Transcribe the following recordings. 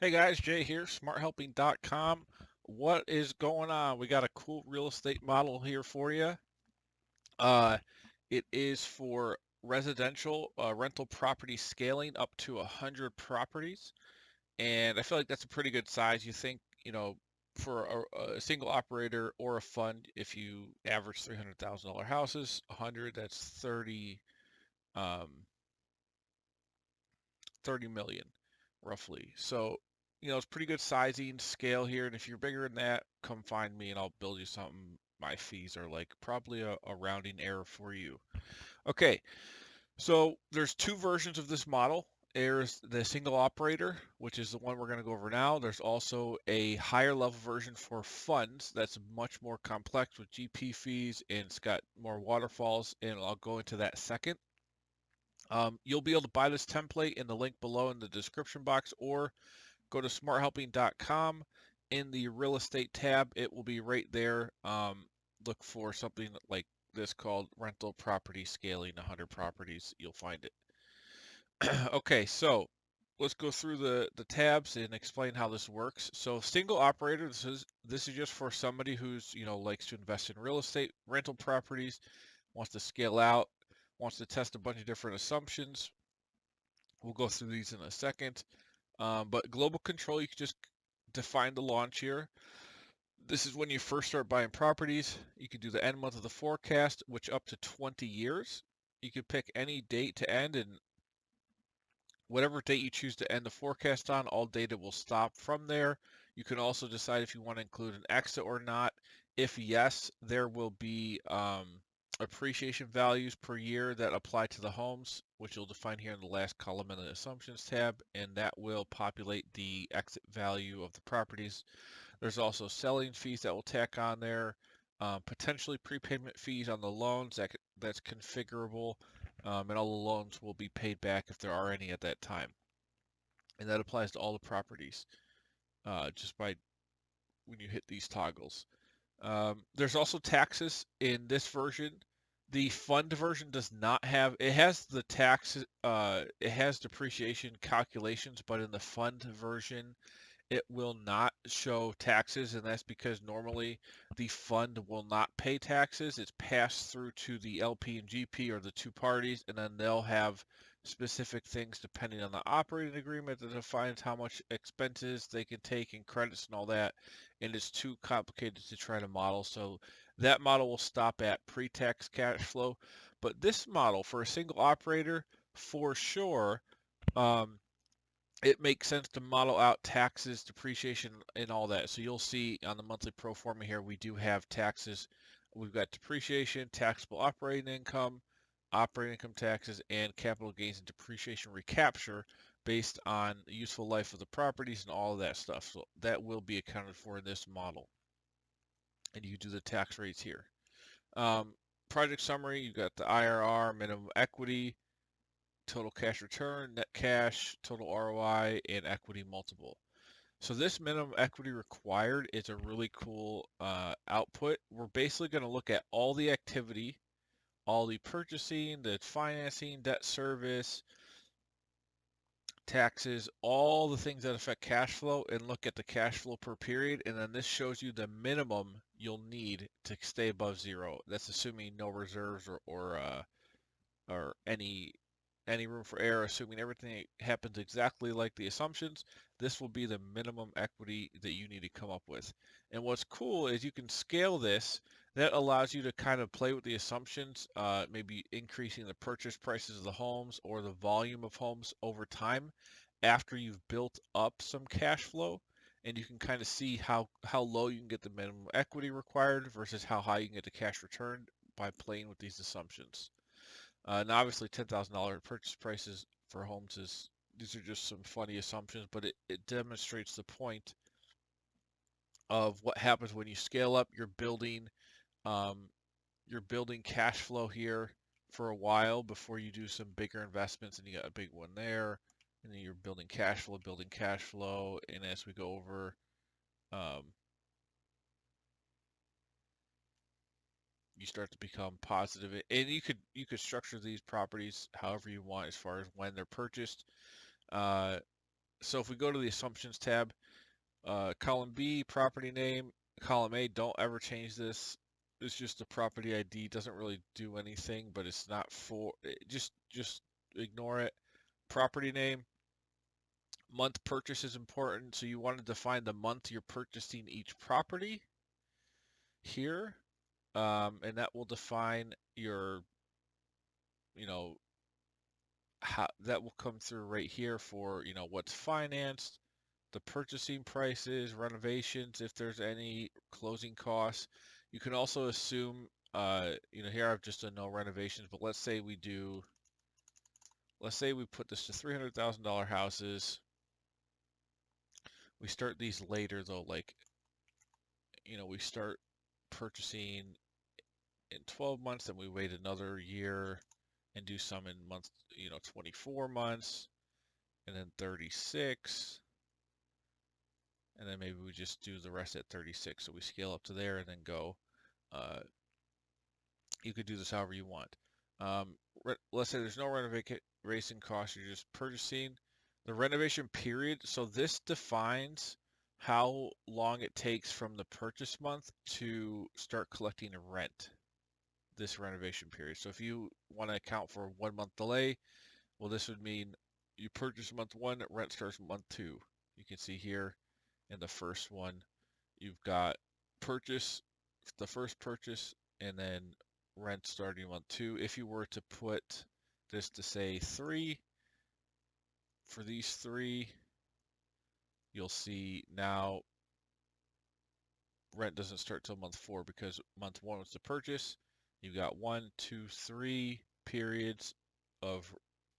Hey guys, Jay here, smarthelping.com. What is going on? We got a cool real estate model here for you. Uh, it is for residential rental property scaling up to 100 properties. And I feel like that's a pretty good size. You think, for a single operator or a fund, if you average $300,000 houses, 100, that's um, 30 million roughly. So, it's pretty good sizing scale here. And if you're bigger than that, come find me and I'll build you something. My fees are like probably a rounding error for you. Okay, so there's two versions of this model. There's the single operator, which is the one we're going to go over now. There's also a higher level version for funds that's much more complex with GP fees and it's got more waterfalls, and I'll go into that second. You'll be able to buy this template in the link below in the description box, or go to smarthelping.com. In the real estate tab, it will be right there. Look for something like this called rental property scaling 100 properties. You'll find it. Okay, so let's go through the tabs and explain how this works. So single operator, this is just for somebody who's, likes to invest in real estate, rental properties, wants to scale out, wants to test a bunch of different assumptions. We'll go through these in a second. But global control, you can just define the launch here. This is when you first start buying properties. You can do the end month of the forecast, which up to 20 years. You can pick any date to end, and whatever date you choose to end the forecast on, all data will stop from there. You can also decide if you want to include an exit or not. If yes, there will be appreciation values per year that apply to the homes, which you'll define here in the last column in the assumptions tab, and that will populate the exit value of the properties. There's also selling fees that will tack on there, potentially prepayment fees on the loans that's configurable, and all the loans will be paid back if there are any at that time. And that applies to all the properties just by when you hit these toggles. There's also taxes in this version. The fund version does not have, it has the tax, it has depreciation calculations, but in the fund version, it will not show taxes, and that's because normally the fund will not pay taxes. It's passed through to the LP and GP, or the two parties, and then they'll have specific things depending on the operating agreement that defines how much expenses they can take and credits and all that. And it's too complicated to try to model. So that model will stop at pre-tax cash flow. But this model for a single operator, for sure, um, it makes sense to model out taxes, depreciation, and all that. So you'll see on the monthly pro forma here, we do have taxes. We've got depreciation, taxable operating income taxes, and capital gains and depreciation recapture based on the useful life of the properties and all of that stuff. So that will be accounted for in this model. And you do the tax rates here. Um, Project summary, you've got the IRR, minimum equity, total cash return, net cash, total ROI, and equity multiple. So this minimum equity required is a really cool output. We're basically going to look at all the activity, all the purchasing, the financing, debt service, taxes, all the things that affect cash flow, and look at the cash flow per period. And then this shows you the minimum you'll need to stay above zero. That's assuming no reserves or any room for error, assuming everything happens exactly like the assumptions. This will be the minimum equity that you need to come up with. And what's cool is you can scale this. That allows you to kind of play with the assumptions, maybe increasing the purchase prices of the homes or the volume of homes over time after you've built up some cash flow. And you can kind of see how low you can get the minimum equity required versus how high you can get the cash returned by playing with these assumptions. And obviously, $10,000 purchase prices for homes is, these are just some funny assumptions, but it demonstrates the point of what happens when you scale up. Um, you're building cash flow here for a while before you do some bigger investments, and you got a big one there, and then you're building cash flow, and as we go over, um, you start to become positive. And you could structure these properties however you want as far as when they're purchased. Uh, So if we go to the assumptions tab, column B, property name, column A, don't ever change this. It's just a property ID, doesn't really do anything, but it's not for, just ignore it. Property name, month purchase is important, so you want to define the month you're purchasing each property here, and that will define your, you know, how that will come through right here for, what's financed, the purchasing prices, renovations, if there's any closing costs. You can also assume, here I've just done no renovations, but let's say we put this to $300,000 houses. We start these later though, like, we start purchasing in 12 months, then we wait another year and do some in month, 24 months, and then 36, and then maybe we just do the rest at 36. So we scale up to there and then go. Uh, you could do this however you want. Um, let's say there's no renovation cost, you're just purchasing. The renovation period, so this defines how long it takes from the purchase month to start collecting rent, this renovation period. So if you want to account for a 1 month delay, well, this would mean you purchase month one, rent starts month two. You can see here in the first one, you've got purchase, the first purchase, and then rent starting month two. If you were to put this to say 3, for these 3, you'll see now rent doesn't start till month 4 because month 1 was the purchase. You've got 1, 2, 3 periods of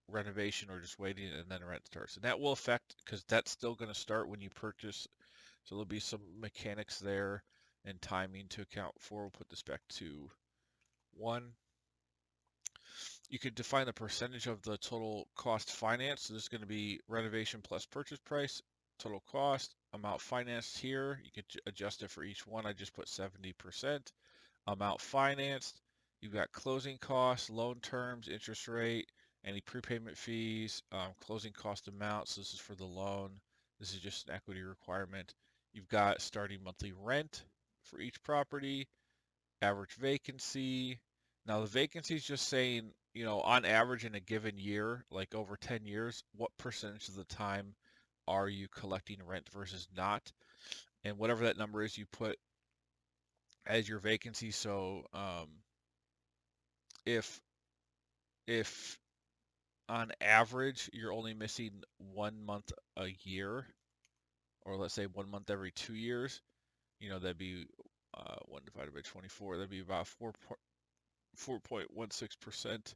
renovation or just waiting, and then rent starts. And that will affect, because that's still going to start when you purchase. So there'll be some mechanics there and timing to account for. We'll put this back to 1. You could define the percentage of the total cost financed. So this is going to be renovation plus purchase price, total cost, amount financed here. You could adjust it for each one. I just put 70%. Amount financed. You've got closing costs, loan terms, interest rate, any prepayment fees, closing cost amount. So this is for the loan. This is just an equity requirement. You've got starting monthly rent for each property, average vacancy. Now the vacancy is just saying, on average in a given year, like over 10 years, what percentage of the time are you collecting rent versus not? And whatever that number is, you put as your vacancy. So if if on average you're only missing 1 month a year, or let's say 1 month every 2 years, that'd be 1 divided by 24. That'd be about 4.16%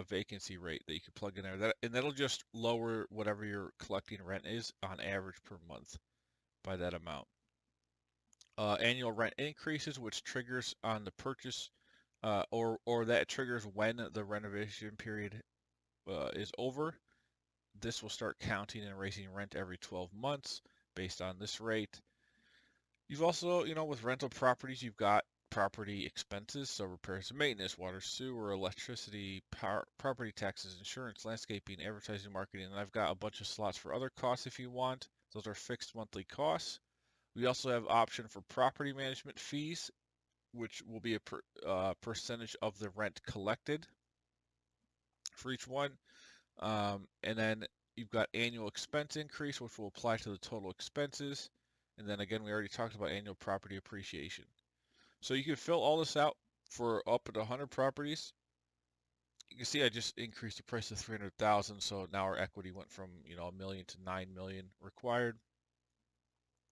vacancy rate that you could plug in there. And that'll just lower whatever your collecting rent is on average per month by that amount. Annual rent increases, which triggers on the purchase, or that triggers when the renovation period is over. This will start counting and raising rent every 12 months based on this rate. You've also, with rental properties, you've got property expenses, so repairs and maintenance, water, sewer, electricity, power, property taxes, insurance, landscaping, advertising, marketing, and I've got a bunch of slots for other costs if you want. Those are fixed monthly costs. We also have option for property management fees, which will be a percentage of the rent collected for each one. And then you've got annual expense increase, which will apply to the total expenses. And then again, we already talked about annual property appreciation. So you can fill all this out for up to 100 properties. You can see I just increased the price to 300,000. So now our equity went from, a million to 9 million required.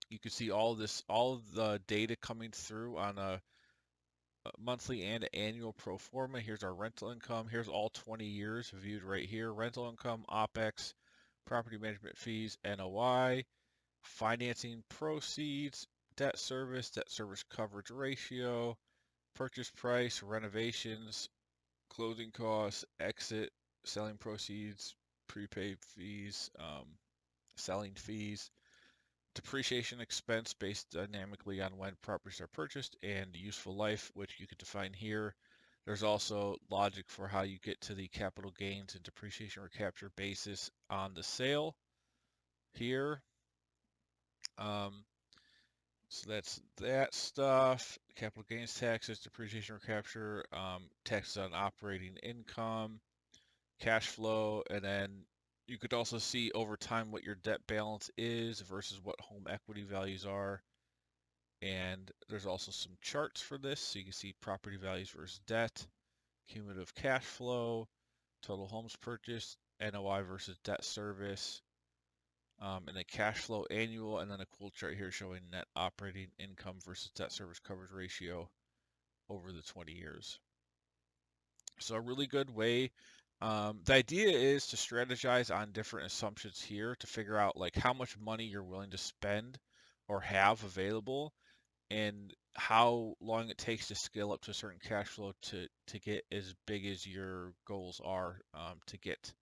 You can see all of the data coming through on a monthly and annual pro forma. Here's our rental income. Here's all 20 years viewed right here. Rental income, OPEX, property management fees, NOI, financing proceeds, debt service coverage ratio, purchase price, renovations, closing costs, exit, selling proceeds, prepaid fees, selling fees, depreciation expense based dynamically on when properties are purchased, and useful life, which you can define here. There's also logic for how you get to the capital gains and depreciation recapture basis on the sale. here. Um, so that's that stuff. Capital gains taxes, depreciation recapture, taxes on operating income, cash flow, and then you could also see over time what your debt balance is versus what home equity values are. And there's also some charts for this, so you can see property values versus debt, cumulative cash flow, total homes purchased, NOI versus debt service, and then cash flow annual, and then a cool chart here showing net operating income versus debt service coverage ratio over the 20 years. So a really good way. The idea is to strategize on different assumptions here to figure out like how much money you're willing to spend or have available and how long it takes to scale up to a certain cash flow to get as big as your goals are to get.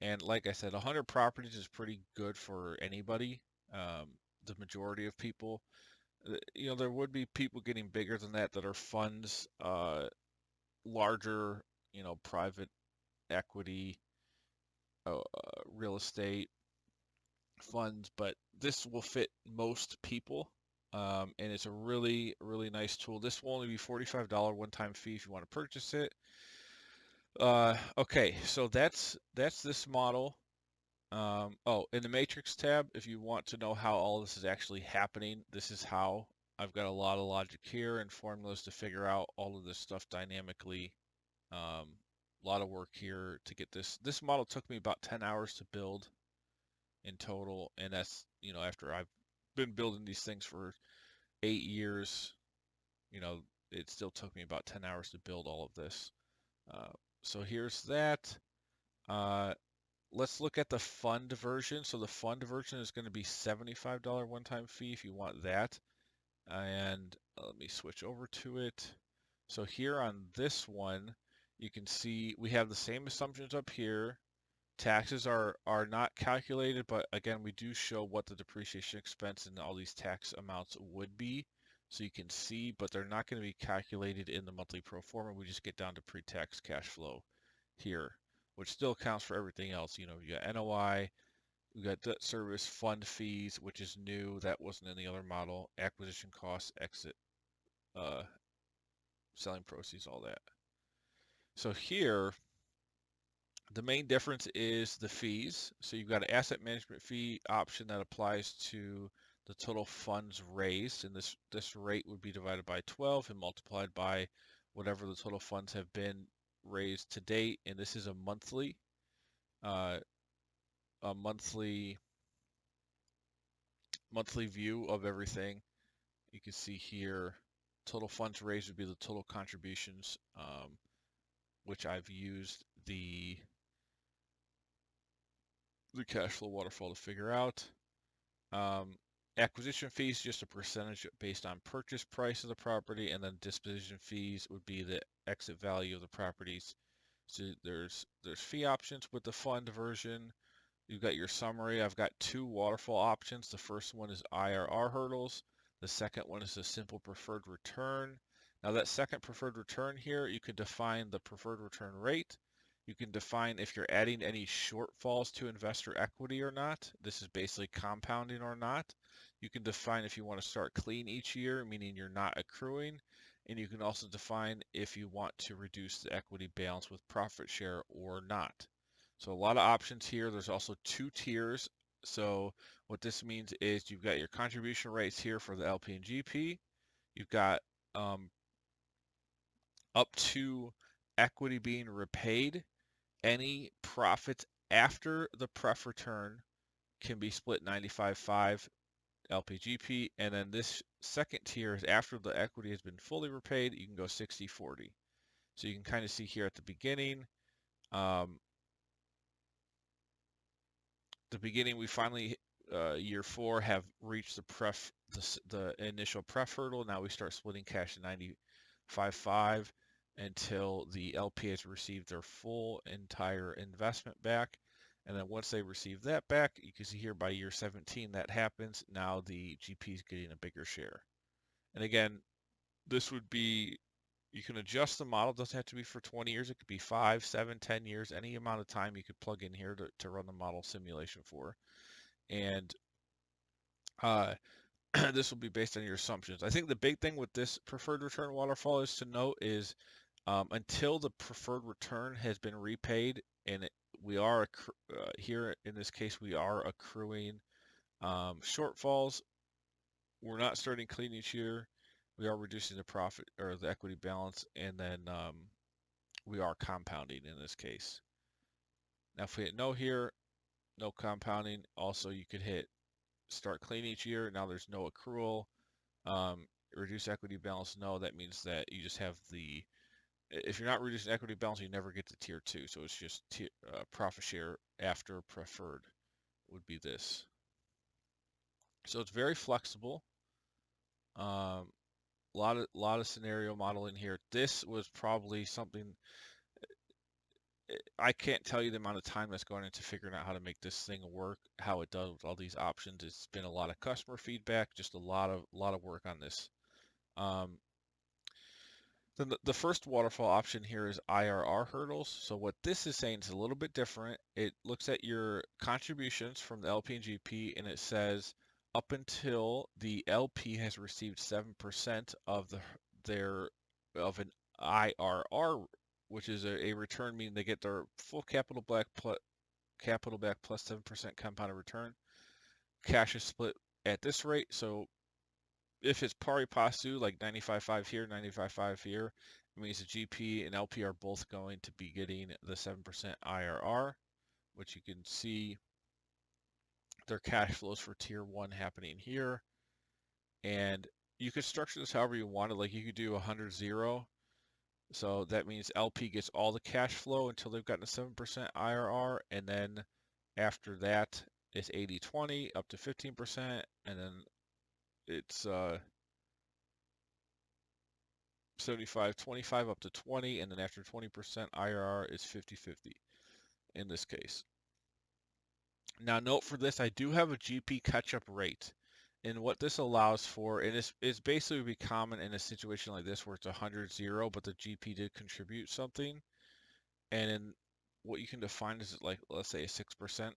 And like I said, 100 properties is pretty good for anybody. Um, the majority of people, there would be people getting bigger than that are funds, larger, private equity, real estate funds, but this will fit most people. And it's a really, really nice tool. This will only be $45 one-time fee if you want to purchase it. Okay, so that's this model. Oh, in the Matrix tab, if you want to know how all this is actually happening, this is how. I've got a lot of logic here and formulas to figure out all of this stuff dynamically. A lot of work here to get this. This model took me about 10 hours to build in total, and that's, after I've been building these things for 8 years, you know, it still took me about 10 hours to build all of this. Uh, so here's that. Uh, let's look at the fund version. So the fund version is going to be $75 one-time fee if you want that. And let me switch over to it. So here on this one, you can see we have the same assumptions up here. Taxes are not calculated, but again, we do show what the depreciation expense and all these tax amounts would be. So you can see, but they're not going to be calculated in the monthly pro forma. We just get down to pre-tax cash flow here, which still counts for everything else. You got NOI, we got debt service, fund fees, which is new. That wasn't in the other model. Acquisition costs, exit, uh, selling proceeds, all that. So here, the main difference is the fees. So you've got an asset management fee option that applies to the total funds raised, and this rate would be divided by 12 and multiplied by whatever the total funds have been raised to date. And this is uh, a monthly view of everything. You can see here, total funds raised would be the total contributions, which I've used the cash flow waterfall to figure out. Um, acquisition fees, just a percentage based on purchase price of the property, and then disposition fees would be the exit value of the properties. So there's fee options with the fund version. You've got your summary. I've got two waterfall options. The first one is IRR hurdles. The second one is a simple preferred return. Now that second preferred return here, you can define the preferred return rate. You can define if you're adding any shortfalls to investor equity or not. This is basically compounding or not. You can define if you want to start clean each year, meaning you're not accruing. And you can also define if you want to reduce the equity balance with profit share or not. So a lot of options here. There's also two tiers. So what this means is you've got your contribution rates here for the LP and GP. You've got um, up to equity being repaid. Any profits after the pref return can be split 95/5 LPGP, and then this second tier is after the equity has been fully repaid, you can go 60/40. So you can kind of see here at the beginning, um, we finally year 4 have reached the initial pref hurdle. Now we start splitting cash at 95/5 until the LP has received their full entire investment back. And then once they receive that back, you can see here by year 17 that happens. Now the GP is getting a bigger share. And again, this would be, you can adjust the model. It doesn't have to be for 20 years. It could be 5, 7, 10 years, any amount of time you could plug in here to run the model simulation for. and this will be based on your assumptions. I think the big thing with this preferred return waterfall is to note is until the preferred return has been repaid, and we are here in this case we are accruing shortfalls. We're not starting clean each year. We are reducing the profit or the equity balance, and then we are compounding in this case. Now, if we hit no here, no compounding. Also, you could hit start clean each year. Now there's no accrual. Reduce equity balance, no. That means that you just have the, if you're not reducing equity balance, you never get to tier 2. So it's just profit share after preferred would be this. So it's very flexible. A lot of scenario modeling here. This was probably something I can't tell you the amount of time that's going into figuring out how to make this thing work, how it does with all these options. It's been a lot of customer feedback, just a lot of work on this. Then the first waterfall option here is IRR hurdles. So what this is saying is a little bit different. It looks at your contributions from the LP and GP, and it says up until the LP has received 7% of an IRR, which is a return, meaning they get their full capital back plus 7% compounded return. Cash is split at this rate. So if it's pari passu, like 95.5 here, 95.5 here, it means the GP and LP are both going to be getting the 7% IRR, which you can see their cash flows for tier 1 happening here. And you could structure this however you want it. Like you could do 100-0. So that means LP gets all the cash flow until they've gotten a 7% IRR. And then after that, it's 80-20 up to 15%. And then it's 75-25 up to 20, and then after 20% IRR is 50-50 in this case. Now note for this, I do have a GP catch-up rate. And what this allows for, and it's basically be common in a situation like this where it's 100-0, but the GP did contribute something. And then what you can define is like, let's say a 6%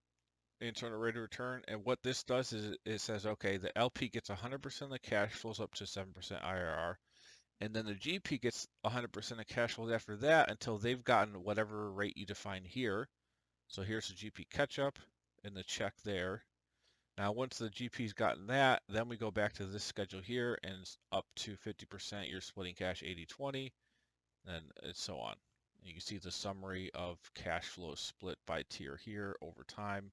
internal rate of return. And what this does is it says, okay, the LP gets 100% of the cash flows up to 7% IRR. And then the GP gets 100% of cash flows after that until they've gotten whatever rate you define here. So here's the GP catch up and the check there. Now, once the GP's gotten that, then we go back to this schedule here and it's up to 50%. You're splitting cash 80-20 and so on. You can see the summary of cash flow split by tier here over time.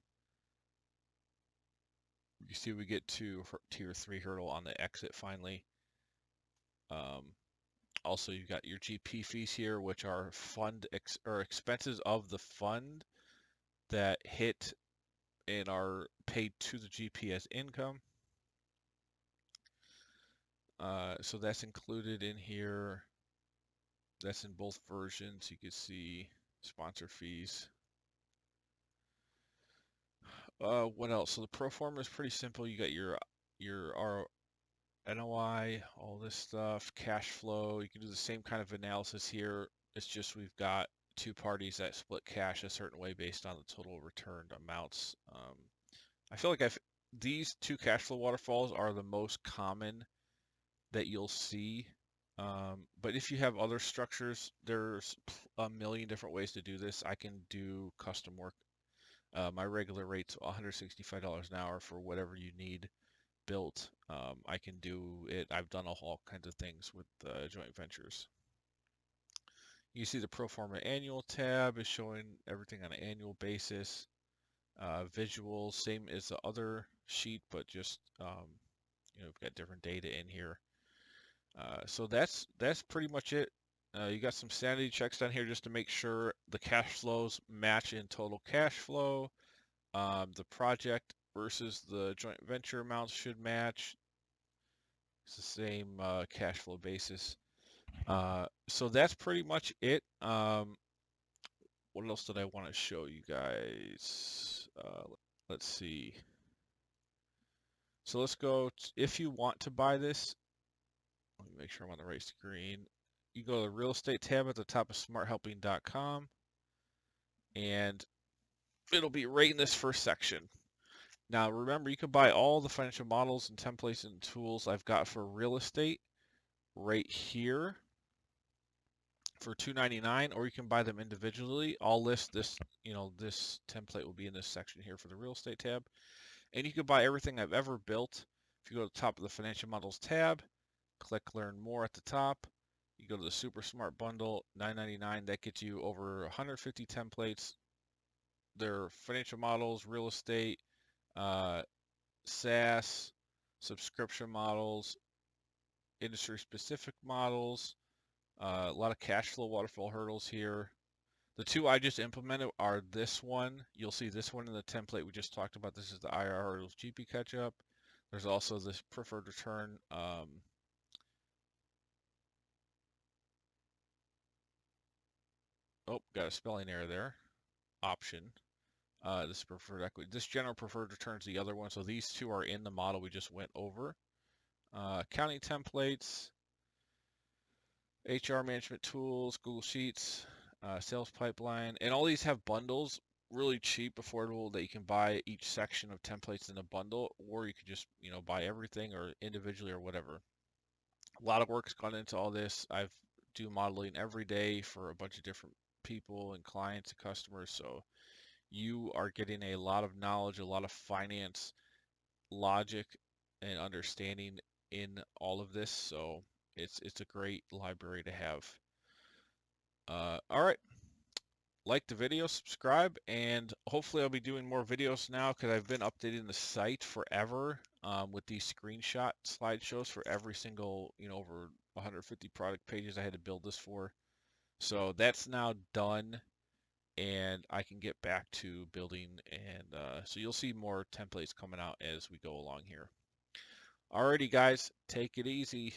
You see we get to tier 3 hurdle on the exit finally. Also, you've got your GP fees here, which are expenses of the fund that hit and are paid to the GP as income. So that's included in here. That's in both versions. You can see sponsor fees. What else? So the pro forma is pretty simple. You got your NOI, all this stuff, cash flow. You can do the same kind of analysis here. It's just we've got two parties that split cash a certain way based on the total returned amounts. I feel like these two cash flow waterfalls are the most common that you'll see. But if you have other structures, there's a million different ways to do this. I can do custom work. My regular rate's $165 an hour for whatever you need built. I can do it. I've done all kinds of things with joint ventures. You see the pro forma annual tab is showing everything on an annual basis. Visuals, same as the other sheet, but just we've got different data in here. So that's pretty much it. You got some sanity checks down here just to make sure the cash flows match in total cash flow. The project versus the joint venture amounts should match. It's the same cash flow basis. So that's pretty much it. What else did I want to show you guys? Let's see. So let's go. If you want to buy this, let me make sure I'm on the right screen. You go to the real estate tab at the top of smarthelping.com, and it'll be right in this first section. Now remember, you can buy all the financial models and templates and tools I've got for real estate right here for $2.99, or you can buy them individually. I'll list this, this template will be in this section here for the real estate tab. And you can buy everything I've ever built. If you go to the top of the financial models tab, click learn more at the top. You go to the super smart bundle, $9.99. That gets you over 150 templates. They're financial models, real estate, uh, SaaS, subscription models, industry specific models, a lot of cash flow waterfall hurdles here. The two I just implemented are this one. You'll see this one in the template we just talked about. This is the IR hurdles GP catch up. There's also this preferred return. Oh, got a spelling error there. Option. This preferred equity. This general preferred returns the other one. So these two are in the model we just went over. Accounting templates, HR management tools, Google Sheets, sales pipeline, and all these have bundles, really cheap, affordable, that you can buy each section of templates in a bundle, or you could just, buy everything or individually or whatever. A lot of work's gone into all this. I've do modeling every day for a bunch of different people and clients and customers, so you are getting a lot of knowledge, a lot of finance logic and understanding in all of this. So it's a great library to have. All right, like the video, subscribe, and hopefully I'll be doing more videos now because I've been updating the site forever with these screenshot slideshows for every single, over 150 product pages I had to build this for. So that's now done, and I can get back to building, and so you'll see more templates coming out as we go along here. Alrighty, guys, take it easy.